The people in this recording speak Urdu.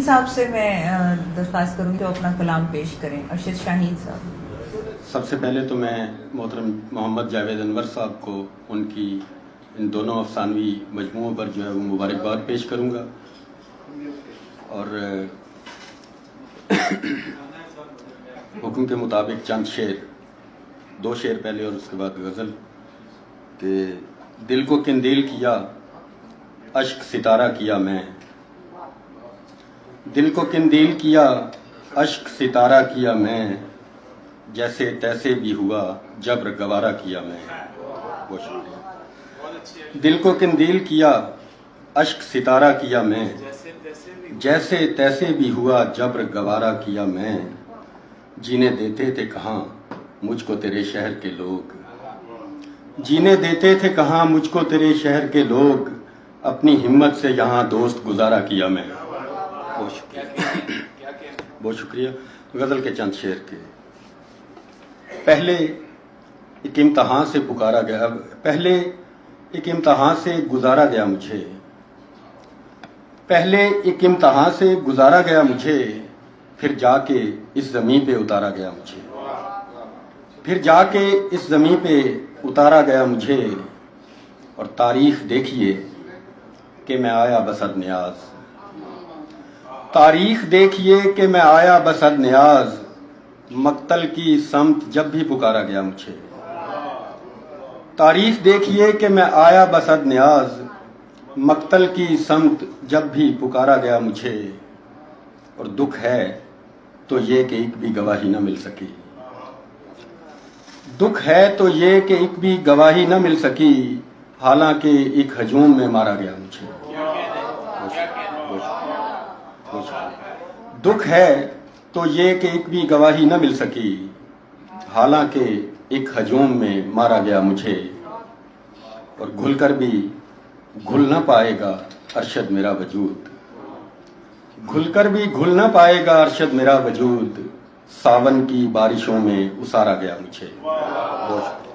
صاحب سے میں درخواست کروں کہ وہ اپنا کلام پیش کریں. ارشد شاہین صاحب. سب سے پہلے تو میں محترم محمد جاوید انور صاحب کو ان کی ان دونوں افسانوی مجموعوں پر جو ہے وہ مبارکباد پیش کروں گا، اور حکم کے مطابق چند شعر، دو شعر پہلے اور اس کے بعد غزل، کہ دل کو قندیل کیا اشک ستارہ کیا میں، دل کو قندیل کیا اشک ستارہ کیا میں، جیسے تیسے بھی ہوا جبر گوارا کیا میں. بہت شکریہ. دل کو قندیل کیا اشک ستارہ کیا میں، جیسے تیسے بھی ہوا جبر گوارا کیا میں، جینے دیتے تھے کہاں مجھ کو تیرے شہر کے لوگ، جینے دیتے تھے کہاں مجھ کو تیرے شہر کے لوگ، اپنی ہمت سے یہاں دوست گزارا کیا میں. بہت شکریہ. بہت شکریہ. غزل کے چند شعر کے. پہلے ایک امتحان سے پکارا گیا، پہلے ایک امتحان سے گزارا گیا مجھے، پہلے ایک امتحان سے گزارا گیا مجھے، پھر جا کے اس زمین پہ اتارا گیا مجھے، پھر جا کے اس زمین پہ اتارا گیا مجھے، اور تاریخ دیکھیے کہ میں آیا بصد نیاز، تاریخ دیکھیے کہ میں آیا بصد نیاز، مقتل کی سمت جب بھی پکارا گیا مجھے، تاریخ دیکھیے کہ میں آیا بصد نیاز، مقتل کی سمت جب بھی پکارا گیا مجھے، اور دکھ ہے تو یہ کہ ایک بھی گواہی نہ مل سکی، دکھ ہے تو یہ کہ ایک بھی گواہی نہ مل سکی، حالانکہ ایک ہجوم میں مارا گیا مجھے. دکھ ہے تو یہ کہ ایک بھی گواہی نہ مل سکی، حالانکہ ایک ہجوم میں مارا گیا مجھے، اور گھل کر بھی گھل نہ پائے گا ارشد میرا وجود، گھل کر بھی گھل نہ پائے گا ارشد میرا وجود، ساون کی بارشوں میں اسارا گیا مجھے. بہت شکریہ.